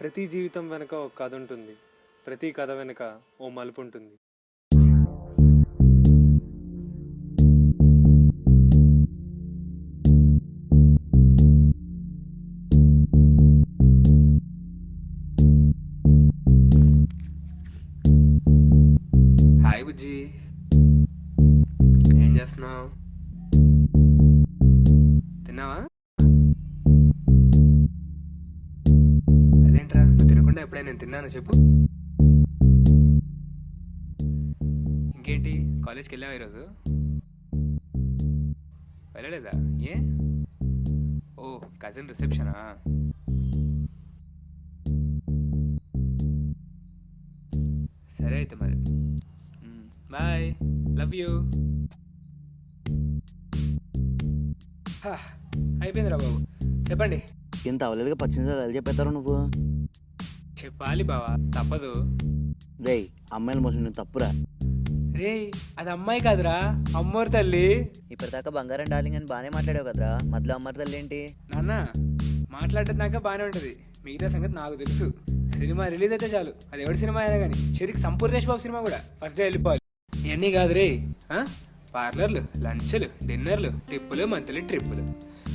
ప్రతి జీవితం వెనుక ఒక కథ ఉంటుంది. ప్రతి కథ వెనుక ఓ మలుపు ఉంటుంది. హాయ్ బుజ్జి, ఏం చేస్తున్నావు? తిన్నావా? అదేంట్రా నువ్వు తినకుండా ఎప్పుడైనా నేను తిన్నాను చెప్పు. ఇంకేంటి, కాలేజ్కి వెళ్ళావా ఈరోజు? వెళ్ళలేదా? ఏ? ఓ, కజిన్ రిసెప్షనా? సరే అయితే మరి బాయ్, లవ్ యూ. అయిపోయిందిరా బాబు, చెప్పండి. ఇంత అవలేదుగా పచ్చింది అది చెప్పేస్తావు నువ్వు. చెప్పాలి బావా, తప్పదు. రేయ్, అమ్మాయిల మోసం నువ్వు తప్పురా. రే, అది అమ్మాయి కాదురా, అమ్మోరు తల్లి. ఇప్పటిదాకా బంగారం డార్లింగ్ అని బాగానే మాట్లాడావు కదరా, మధ్యలో అమ్మాయి తల్లి ఏంటి? నాన్న, మాట్లాడేదాకా బాగానే ఉంటుంది, మిగతా సంగతి నాకు తెలుసు. సినిమా రిలీజ్ అయితే చాలు, అది ఎవరి సినిమా అయినా కానీ, చిరికి సంపూర్ణేష్ బాబు సినిమా కూడా ఫస్ట్ డే వెళ్ళిపోవాలి. ఇవన్నీ కాదు రే, పార్లర్లు, లంచ్లు, డిన్నర్లు, ట్రిప్పులు, మంత్లీ ట్రిప్పులు,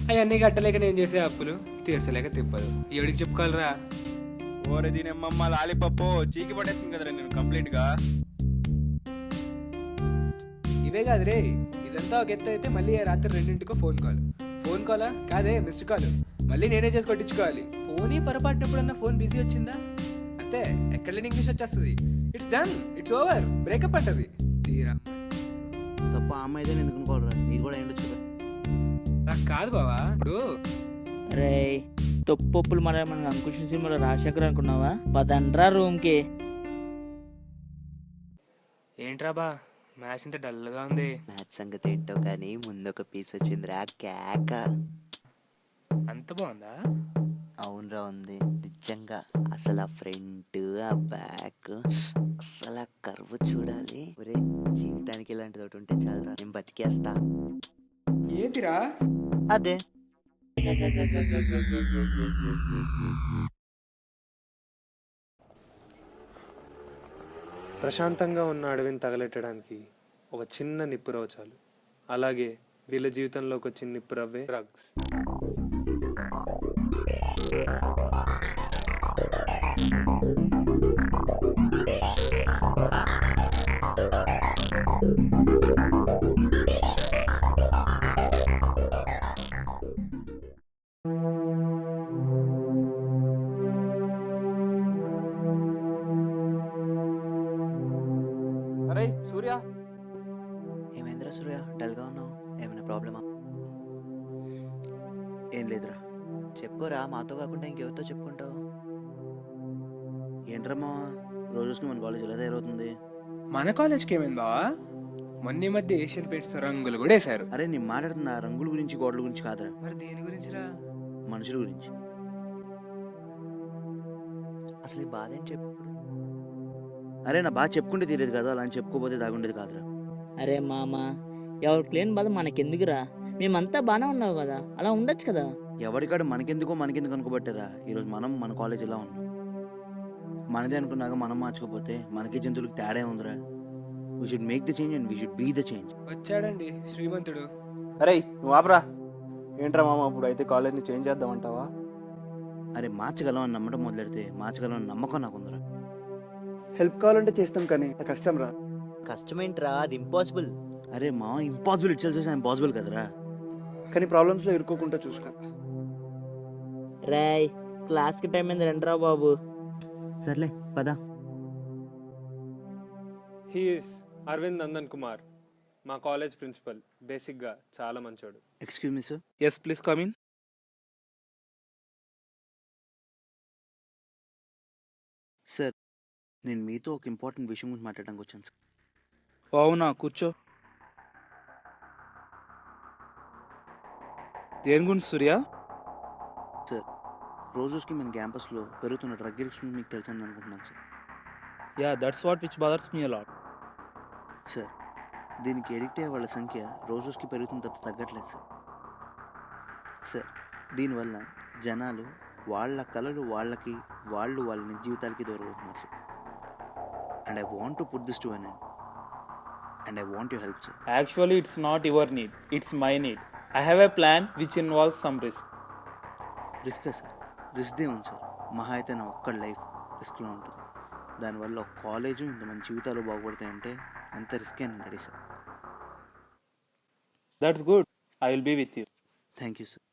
అవన్నీ కట్టలేక నేను చేసే అప్పులు తీర్చలేక తిప్పదు. ఎవడికి చెప్పుకోవాలరా? ఓరే దీని అమ్మమ్మ లాలిపప్పు చీకి పడేస్తుంది కదరా నేను కంప్లీట్ గా. ఇవే కాదు రే, ఇదంతా ఒక ఎత్తు అయితే మళ్ళీ రాత్రి 2 ఫోన్ కాల్. ఫోన్ కాలా కాదే, మిస్డ్ కాల్, మళ్ళీ నేనే చేసి కొట్టించుకోవాలి. పోనీ పొరపాటున ఎప్పుడన్నా ఫోన్ బిజీ వచ్చిందా అంతే, ఎక్కడ లేని ఇంగ్లీష్ వచ్చేస్తుంది. It's done, it's over, breakup అంటది. తీరా తప్ప ఆ అమ్మాయి అయితే ఎందుకు అనుకోవాలరా, నీది కూడా ఏంటొచ్చు. నాకు కాదు బావా, ఇప్పుడు రే తొప్పులు మన అంకుష్ సినిమాలో రాజశేఖర్ అనుకున్నావా? పదండ్రా రూమ్కి. ఏంట్రా బా, మ్యాచ్ ఇంత డల్గా ఉంది. మ్యాచ్ సంగతి ఏంటో కానీ ముందు ఒక పీస్ వచ్చిందిరా, కేక. అంత బాగుందా? అవునరా, ఉంది నిజంగా. అసలు ఆ ఫ్రంట్, ఆ బ్యాక్, అసలు ఆ కర్వ్ చూడాలి. ఒరే, జీవితానికి ఇలాంటిది ఒకటి ఉంటే చాలరా, నేను బతికేస్తా. ఏంటిరా? అదే ప్రశాంతంగా ఉన్న అడవిని తగలెట్టడానికి ఒక చిన్న నిప్పురవ్వ చాలు. అలాగే వీళ్ళ జీవితంలో ఒక చిన్న నిప్పురవ్వే డ్రగ్స్. అరే సూర్య, ఏమైందిరా సూర్య, డల్గా ఉన్నావు? ఏమైనా ప్రాబ్లమా? ఏం లేదురా, చెప్పుకోరా. మాతో కాకుండా ఇంకెవరితో చెప్పుకుంటావు? ఏంట్రమ్మా, రోజుకి మన కాలేజ్ ఎలా తయారవుతుంది? మన కాలేజ్కి ఏమైంది బావా? మొన్న ఈ మధ్య ఏషియన్ పెయింట్స్ రంగులు కూడా వేశారు. అరే, నేను మాట్లాడుతున్నా రంగుల గురించి గోడల గురించి కాదురా, మరి దేని గురించిరా? మనుషుల గురించి. అసలు ఈ బాధ ఏంటి చెప్పు ఇప్పుడు? అరే, నా బాధ చెప్పుకుంటే తీరేది కదా, అలా అని చెప్పుకోపోతే దాగుండేది కాదురా. అరే మామ, ఎవరికి లేని బాధ మనకెందుకురా? మేమంతా బాగానే ఉన్నావు కదా, అలా ఉండొచ్చు కదా. ఎవరికాడు మనకెందుకు అనుకోబట్టారా ఈరోజు మనం మన కాలేజ్ ఎలా ఉన్నాం. మనదే అనుకున్నాక మనం మార్చుకోపోతే మనకి జంతువులకు తేడా ఉందిరా. We should make the change and we should be the change. వచ్చాడండి శ్రీమంతుడు. అరే నువ్వు ఆపరా. ఏంట్రా మామ, ఇప్పుడు అయితే కాలేజ్ని చేంజ్ చేద్దామంటావా? అరే, మార్చగలం అని నమ్మడం మొదలెడితే మార్చగలం అని నమ్మకం నాకుందిరా. హెల్ప్ కావాలంటే చేస్తాం కానీ కష్టం రా. కష్టమేంట్రా, అది ఇంపాసిబుల్. అరే మా ఇంపాసిబుల్ ఇట్ సెల్ఫ్ ఇంపాసిబుల్ కదరా. కానీ ప్రాబ్లమ్స్లో ఇరుక్కోకుండా చూసుకో. రేయ్, క్లాస్కి టైం అయింది, రండిరా బాబు. సర్లే పదా. హీ ఈస్ అరవింద్ నందన్ కుమార్, మా కాలేజ్ ప్రిన్సిపల్. బేసిక్గా చాలా మంచోడు. Excuse me sir. Yes please come in. Sir, నేను మీతో ఒక ఇంపార్టెంట్ విషయం గురించి మాట్లాడడానికి వచ్చాను సార్. అవునా, కూర్చో. దేని గురించి సూర్య? సార్, రోజుకి మన క్యాంపస్లో పెరుగుతున్న డ్రగ్ అడిక్షన్ మీకు తెలుసని అనుకుంటున్నాను sir. Yeah, that's what which bothers me a lot. Sir, దీనికి ఎడిక్ట్ అయ్యే వాళ్ళ సంఖ్య రోజుకి పెరుగుతున్న తప్ప తగ్గట్లేదు సార్. సార్, దీనివల్ల జనాలు వాళ్ళ కళలు వాళ్ళకి, వాళ్ళు వాళ్ళ నిజ జీవితాలకి దూరం అవుతున్నారు sir. And I want to put this to an end. And I want you help sir. Actually, it's not your need, it's my need. I have a plan which involves some risk. రిస్కే sir, రిస్క్దే ఉంది sir. మహా అయితే నా ఒక్క life రిస్క్లో ఉంటుంది. దానివల్ల ఒక కాలేజు ఇంతమంది జీవితాలు బాగుపడతాయంటే ఎంత రిస్క్ అయినా ready sir. That's good. I will be with you. Thank you sir.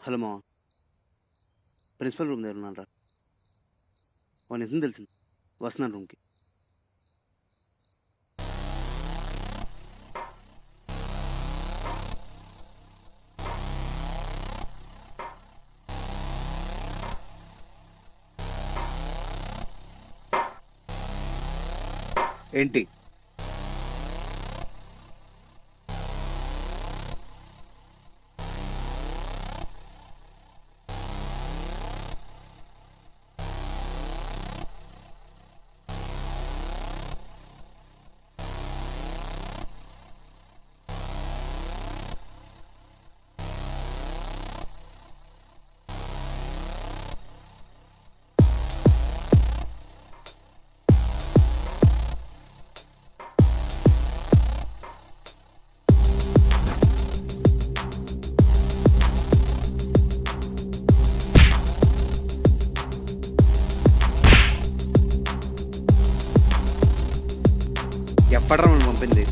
Hello మా, ప్రిన్సిపల్ రూమ్ దగ్గర ఉన్నాను రా. ఓ నిజం తెలిసింది, వస్తున్నాను రూమ్కి. ఏంటి? ఎప్పట్రా మనం పంపింది?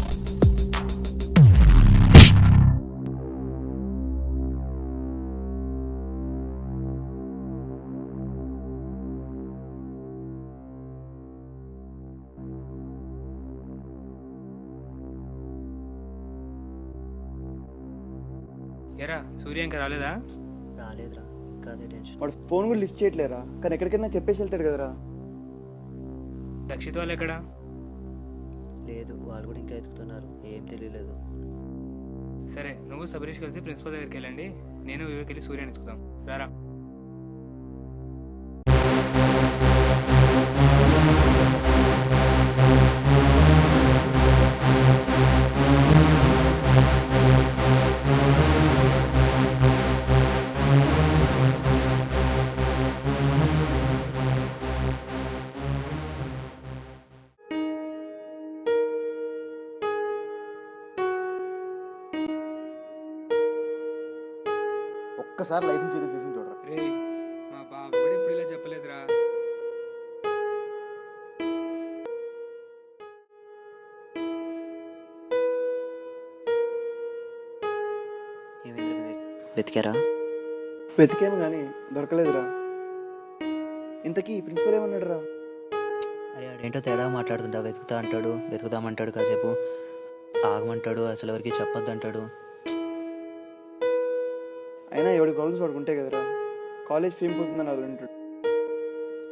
ఎరా సూర్య ఇంకా రాలేదా? రాలేదురా, ఇంకా అదే టెన్షన్. వాడు ఫోన్ కూడా లిఫ్ట్ చేయట్లేరా, కానీ ఎక్కడికైనా చెప్పేసి వెళ్తాడు కదరా. దక్షిత్ వాళ్ళు ఎక్కడా? లేదు, వాళ్ళు కూడా ఇంకా ఎత్తుకుతున్నారు, ఏం తెలియలేదు. సరే, నువ్వు సబరీష్ కలిసి ప్రిన్సిపల్ దగ్గరికి వెళ్ళండి, నేను వివేక్ వెళ్ళి సూర్యాన్ని ఎత్తుకుదాం. రారా. ఒక్కసారి లైఫ్ సీరియస్ తీసుకుని చూడరా. రే, మా బాబు కూడా ఇప్పుడు ఇలా చెప్పలేదురా. ఏమైంది వెతికారా? వెతికేమో కానీ దొరకలేదురా. ఇంతకీ ప్రిన్సిపల్ ఏమన్నాడు రా? అరే ఆడేంటో తేడా మాట్లాడుతుంటా, వెతుకుతా అంటాడు, వెతుకుతామంటాడు, కాసేపు ఆగమంటాడు, అసలు ఎవరికి చెప్పొద్దు అంటాడు. అయినా ఎవడి ప్రాబ్లమ్స్ వాడికి ఉంటాయి కదరా. కాలేజ్ ఫేమ్ పోతుందని అది ఉంటాడు.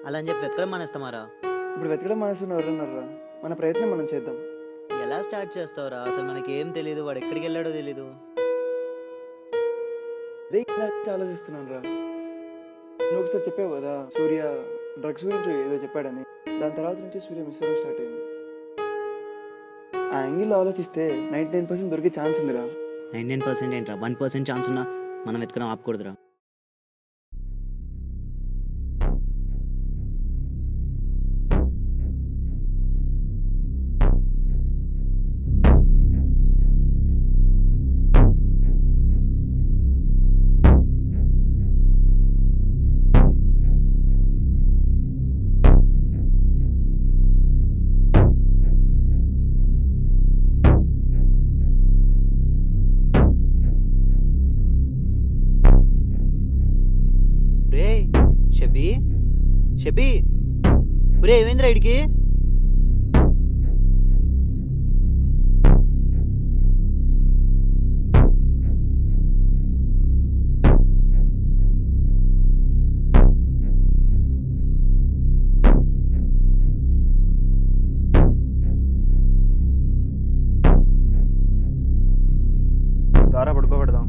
అలా అని చెప్పి వెతకడం మానేస్తామారా? ఇప్పుడు వెతకడం మనసున్న ఎవరన్నారా? మన ప్రయత్నం మనం చేద్దాం. ఎలా స్టార్ట్ చేస్తావురా? అసలు మనకి ఏం తెలియదు, వాడు ఎక్కడికి వెళ్ళాడో తెలీదు. అదే ఆలోచిస్తున్నాను రా. నువ్వు ఒకసారి చెప్పావు కదా సూర్య డ్రగ్స్ గురించి ఏదో చెప్పాడని. దాని తర్వాత నుంచి సూర్య మిస్ అవ్వడం స్టార్ట్ అయింది. ఆ యాంగిల్లో ఆలోచిస్తే 99% దొరికే ఛాన్స్ ఉందిరా. 99% ఏంట్రా, 1% ఛాన్స్ ఉన్నా మనం వెతకడం ఆపకూడదురా. రే షబీ, షబీ, ఒరే ఏమైందిరా ఇడికి? దారా పడుకోబెడదాం.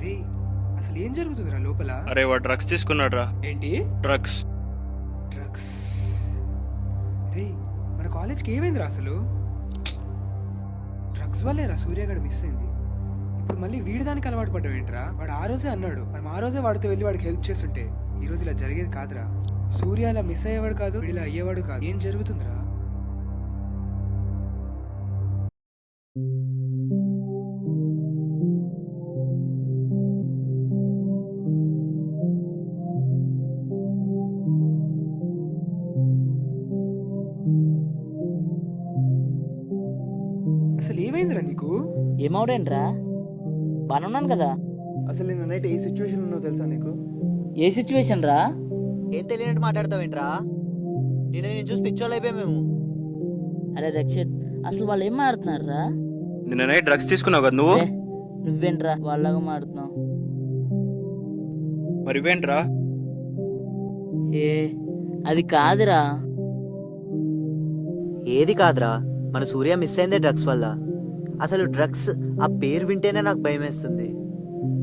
రే అసలు ఏం జరుగుతుందిరా లోపల? అరే వాడు డ్రగ్స్ తీసుకున్నాడు రా. ఏంటి డ్రగ్స్. డ్రగ్స్? రే మన కాలేజ్కి ఏమైందిరా అసలు? డ్రగ్స్ వల్లేరా సూర్యగాడు మిస్ అయింది. ఇప్పుడు మళ్ళీ వీడి దానికి అలవాటు పడ్డం ఏంట్రా? వాడు ఆ రోజే అన్నాడు, మనం ఆ రోజే వాడితో వెళ్ళి వాడికి హెల్ప్ చేస్తుంటే ఈ రోజు ఇలా జరిగేది కాదురా. సూర్య అలా మిస్ అయ్యేవాడు కాదు, వీడు ఇలా అయ్యేవాడు కాదు. ఏం జరుగుతుందిరా? అసలు ఏమైందిరా నీకు? ఏమవుడేంట్రా, బాగా ఉన్నాను కదా. అసలు నిన్న నైట్ ఏ సిచ్యువేషన్ ఉన్నో తెలుసా నీకు? ఏ సిచ్యువేషన్ రా? ఏం తెలియనట్టు మాట్లాడతావేంట్రా? నేను చూసి పిచ్చోళ్ళు అయిపోయాం మేము. అరే రక్షిత్, అసలు వాళ్ళు ఏం మాడుతున్నారా? నిన్న నైట్ డ్రగ్స్ తీసుకున్నావు కదా నువ్వు. నువ్వేంట్రా వాళ్ళగా మాడుతున్నావు? మరి ఇవేంట్రా? ఏ అది కాదురా. ఏది కాదురా, మన సూర్య మిస్ అయిందే డ్రగ్స్ వల్ల. అసలు డ్రగ్స్ ఆ పేరు వింటేనే నాకు భయం వేస్తుంది.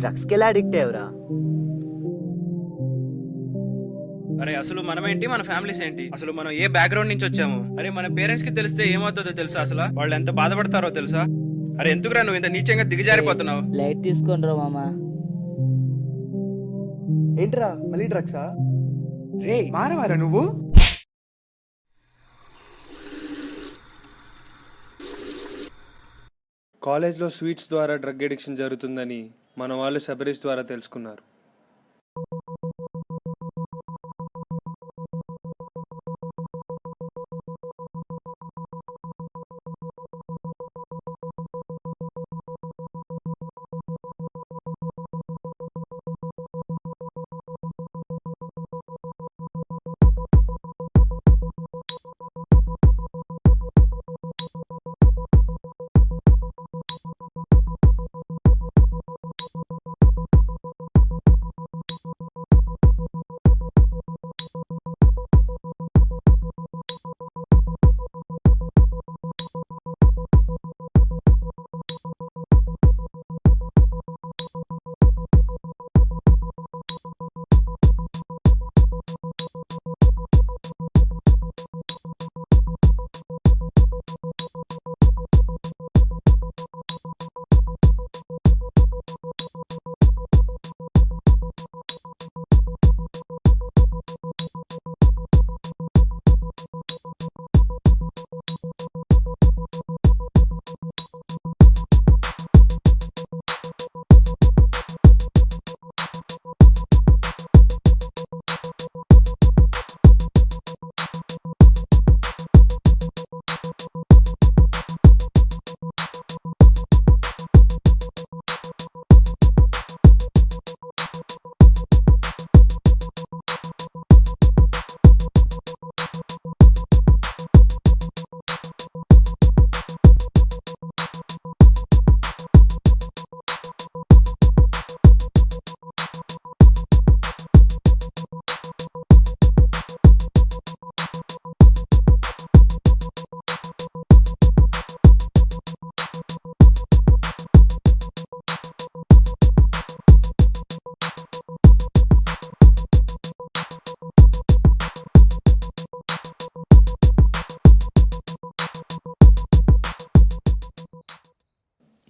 డ్రగ్స్కి ఎలా అడిక్ట్ అయ్యవరా? అరే అసలు మనం ఏంటి, మన ఫ్యామిలీస్ ఏంటి, అసలు మనం ఏ బ్యాక్గ్రౌండ్ నుంచి వచ్చాము? అరే మన పేరెంట్స్ కి తెలిస్తే ఏమవుతుందో తెలుసా? అసలు వాళ్ళు ఎంత బాధపడతారో తెలుసా? అరే ఎందుకురా నువ్వు ఇంత నీచంగా దిగజారిపోతున్నావు? లైట్ తీసుకోండిరా మామా. ఏంట్రా మళ్ళీ డ్రగ్సా? రే మారవారా నువ్వు? కాలేజ్లో స్వీట్స్ ద్వారా డ్రగ్ అడిక్షన్ జరుగుతుందని మన వాళ్ళు శబరీష్ ద్వారా తెలుసుకున్నారు.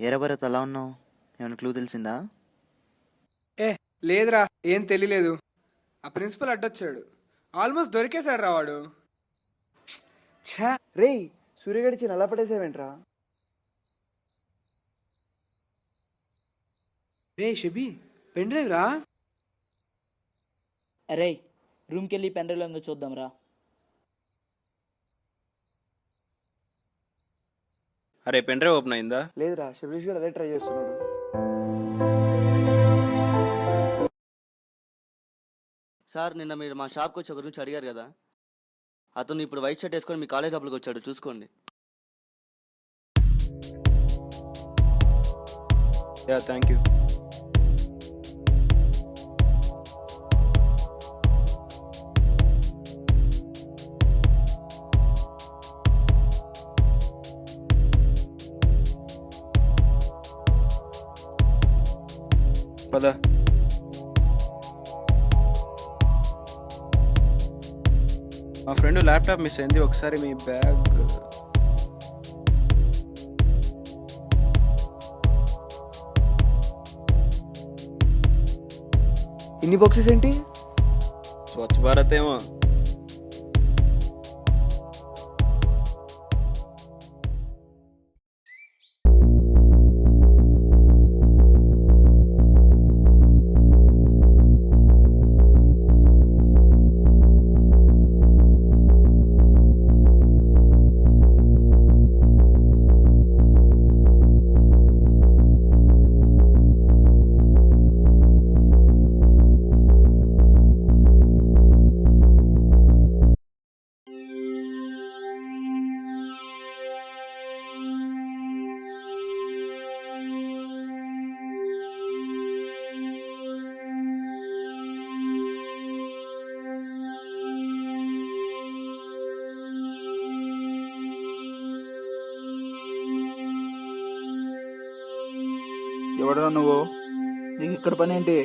ఏరా భరత్ అలా ఉన్నావు? ఏమైనా క్లూ తెలిసిందా? ఏ లేదురా, ఏం తెలియలేదు. ఆ ప్రిన్సిపల్ అడ్డొచ్చాడు, ఆల్మోస్ట్ దొరికేశాడు రా వాడు. ఛా, రేయ్ సూర్యగడిచి నల్ల పడేసావేంట్రా? రే షబీ, పెన్ డ్రైవ్ రా. అరే రూమ్కి వెళ్ళి పెన్ డ్రైవ్ ఉందో చూద్దాం రా. అరే పెన్ డ్రైవ్ ఓపెన్ అయిందా? లేదురా, శబరీష్ గారు అదే ట్రై చేస్తున్నాడు. సార్ నిన్న మీరు మా షాప్కి వచ్చి ఒక గురించి అడిగారు కదా, అతను ఇప్పుడు వైట్ షర్ట్ వేసుకొని మీ కాలేజ్ లోపలికి వచ్చాడు, చూసుకోండి. Yeah thank you. పద. మా ఫ్రెండ్ ల్యాప్టాప్ మిస్ అయింది, ఒకసారి మీ బ్యాగ్. ఇన్ని బాక్సెస్ ఏంటి? స్వచ్ఛ భారత్ ఏమో. ఎవడరా నువ్వు? నీకు ఇక్కడ పని ఏంటి?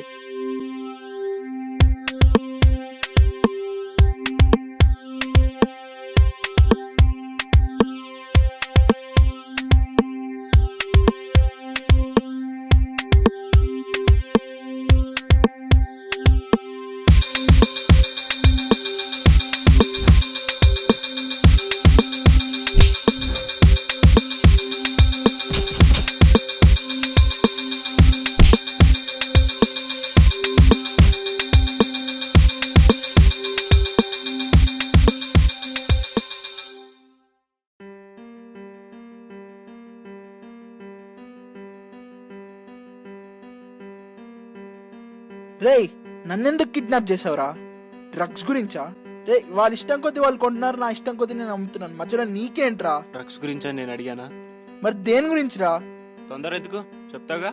రేయ్ నన్నెందుకు కిడ్నాప్ చేసావురా? డ్రగ్స్ గురించా? రే వాళ్ళ ఇష్టం కొద్దీ వాళ్ళు కొంటున్నారు, నా ఇష్టం కొద్దీ నేను అమ్ముతున్నాను, మధ్యలో నీకేంట్రా? డ్రగ్స్ గురించా నేను అడిగానా? మరి దేని గురించిరా? తొందర ఎందుకు చెప్తాగా.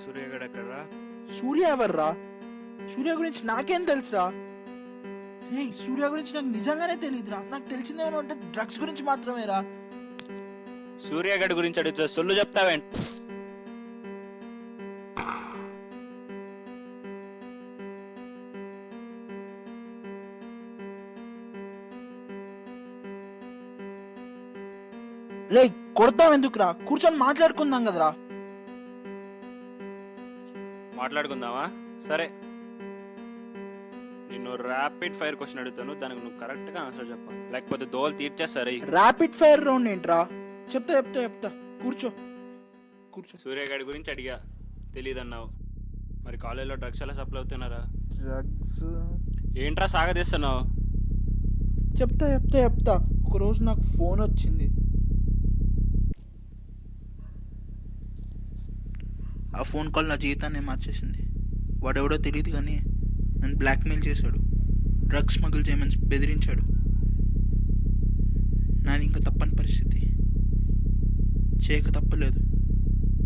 సూర్యగడ ఎక్కడరా? సూర్య ఎవర్రా? సూర్య గురించి నాకేం తెలుసురా? రే సూర్య గురించి నాకు నిజంగానే తెలియదురా. నాకు తెలిసిందేమైనా ఉంటే డ్రగ్స్ గురించి మాత్రమేరా. సూర్యగడ గురించి అడుగుతా, సొల్లు చెప్తావేంటి? రే కొడతావు ఎందుకురా? కూర్చొని మాట్లాడుకుందాం కదరా. మాట్లాడుకుందామా? సరే, నిన్ను ర్యాపిడ్ ఫైర్ క్వశ్చన్ అడుగుతాను, దానికి నువ్వు కరెక్ట్ గా ఆన్సర్ చెప్పాలి, లేకపోతే దోలు తీర్చేస్తారా. ర్యాపిడ్ ఫైర్ రౌండ్ ఏంట్రా? చెప్తా కూర్చో. సూర్యగడ గురించి అడిగా, తెలీదన్నావు. మరి కాలేజీలో డ్రగ్స్ ఎలా సప్లై అవుతున్నారా? డ్రగ్స్ ఏంట్రా సాగదీస్తున్నావు? చెప్తా. ఒకరోజు నాకు ఫోన్ వచ్చింది. ఆ ఫోన్ కాల్ నా జీవితాన్ని మార్చేసింది. వాడెవడో తెలియదు కానీ నన్ను బ్లాక్మెయిల్ చేశాడు, డ్రగ్స్ స్మగుల్ చేయమని బెదిరించాడు. నాది ఇంకా తప్పని పరిస్థితి, చేయక తప్పలేదు.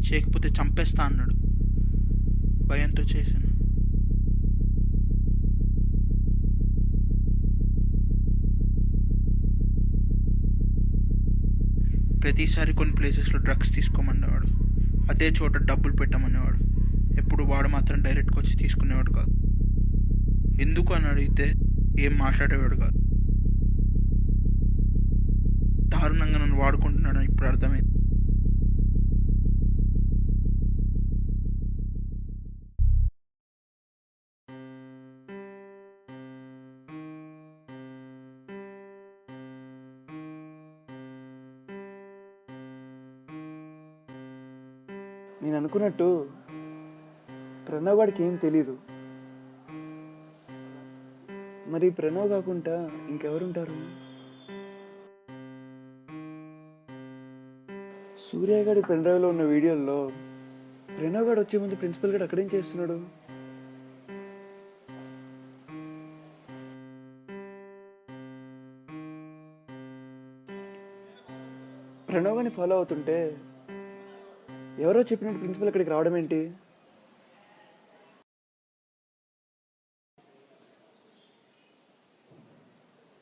చేయకపోతే చంపేస్తా అన్నాడు. భయంతో చేశాను. ప్రతిసారి కొన్ని ప్లేసెస్లో డ్రగ్స్ తీసుకోమనేవాడు, అదే చోట డబ్బులు పెట్టమనేవాడు. ఎప్పుడు వాడు మాత్రం డైరెక్ట్గా వచ్చి తీసుకునేవాడు కాదు. ఎందుకు అని అడిగితే ఏం మాట్లాడేవాడు కాదు. దారుణంగా నన్ను వాడుకుంటున్నాడు ఇప్పుడు అర్థమైంది. నేను అనుకున్నట్టు ప్రణవ్ గారికి ఏం తెలీదు. మరి ప్రణవ్ కాకుండా ఇంకెవరుంటారు? సూర్య గారి పెన్ డ్రైవ్లో ఉన్న వీడియోల్లో ప్రణవ్ గారు వచ్చే ముందు ప్రిన్సిపల్ గారు అక్కడేం చేస్తున్నాడు? ప్రణవ్ గారిని ఫాలో అవుతుంటే ఎవరో చెప్పినట్టు ప్రిన్సిపల్ ఇక్కడికి రావడం ఏంటి?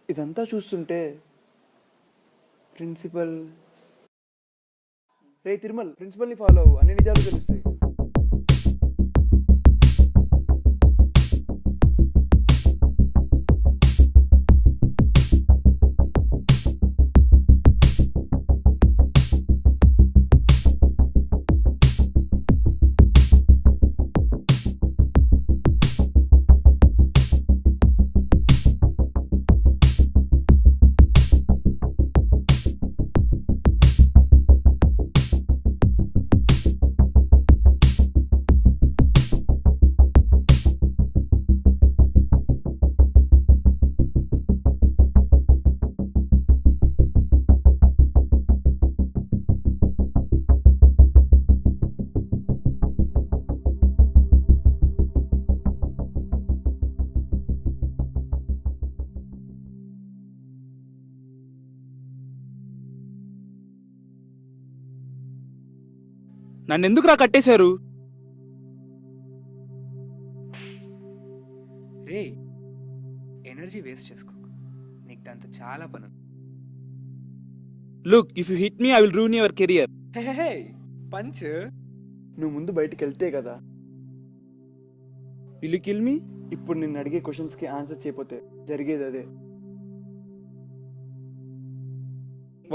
ఇదంతా చూస్తుంటే ప్రిన్సిపల్ రే తిరుమల్, ప్రిన్సిపల్ని ఫాలో అవ్వు, అన్ని నిజాలు తెలుస్తాయి. నన్ను ఎందుకు రా కట్టేశారు? రే ఎనర్జీ వేస్ట్ చేసుకో, నీకు దాంతో చాలా పని ఉంది. Look, if you hit me I will ruin your career. Hey punch. నువ్వు ముందు బయటికి వెళ్తే కదా. Will you kill me? ఇప్పుడు నిన్ను అడిగే క్వశ్చన్స్కి ఆన్సర్ చేయకపోతే జరిగేది అదే.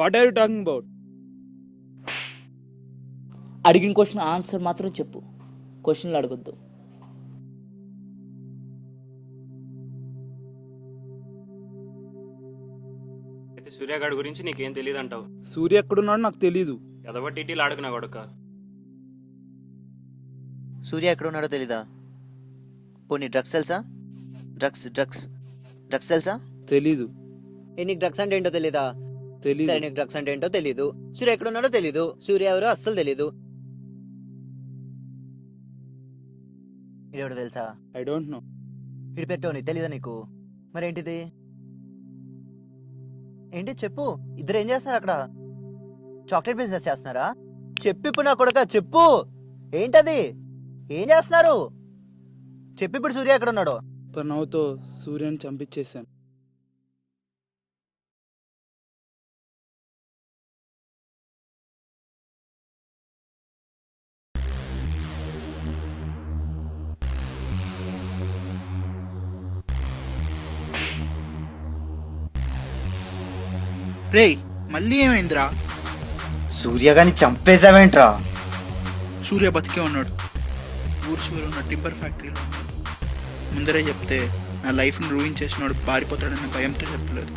What are you talking about? అడిగిన క్వశ్చన్ ఆన్సర్ మాత్రం చెప్పు, క్వశ్చన్లు అడగొద్దు. అయితే సూర్యగాడి గురించి నీకేం తెలియదు అంటావు? సూర్య ఎక్కడున్నాడో నాకు తెలీదు. ఎదవ టీటీలు ఆడుకున్నా కొడుక. సూర్య ఎక్కడ ఉన్నాడో తెలీదా? పోనీ డ్రగ్స్ తెలుసా? డ్రగ్స్ డ్రగ్స్ డ్రగ్స్ తెలుసా? తెలీదు. నీకు డ్రగ్స్ అంటే ఏంటో తెలీదా? తెలీదు. సరే, నీకు డ్రగ్స్ అంటే ఏంటో తెలీదు. సూర్య ఎక్కడ ఉన్నాడో తెలీదు. సూర్య ఎవరో అస్సలు తెలీదు. ఇదేవిడ తెలుసా? I don't know. ఇటు పెట్టోని తెలీదా నీకు? మరేంటిది? ఏంటి చెప్పు. ఇద్దరు ఏం చేస్తున్నారు అక్కడ? చాక్లెట్ బిజినెస్ చేస్తున్నారా? చెప్పు ఇప్పుడు నా కొడుక, చెప్పు. ఏంటది? ఏం చేస్తున్నారు చెప్పు ఇప్పుడు. సూర్య ఎక్కడ ఉన్నాడో? ప్రణవ్తో సూర్యని చంపించేశాను. రేయ్ మళ్ళీ ఏమైందిరా? సూర్య గాని చంపేశావేంట్రా? సూర్య బతికే ఉన్నాడు. ఊరి చివరి ఉన్న టింబర్ ఫ్యాక్టరీలో ఉన్నాడు. ముందరే చెప్తే నా లైఫ్ని రూయిన్ చేసినాడు పారిపోతాడన్న భయంతో చెప్పలేదు.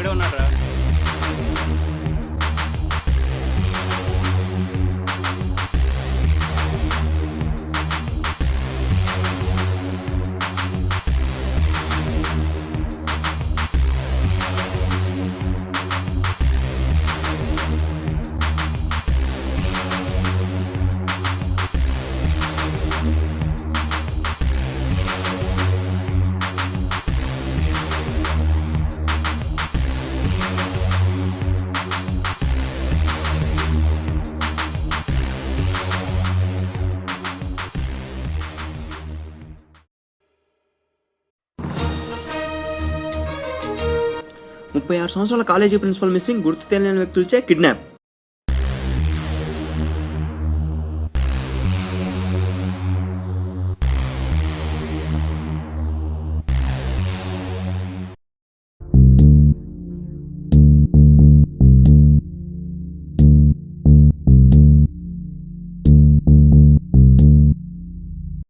ఇక్కడే ఉన్నారా? ముప్పై 36 సంవత్సరాల కాలేజీ ప్రిన్సిపల్ మిస్సింగ్, గుర్తు తెలియని వ్యక్తులచే కిడ్నాప్.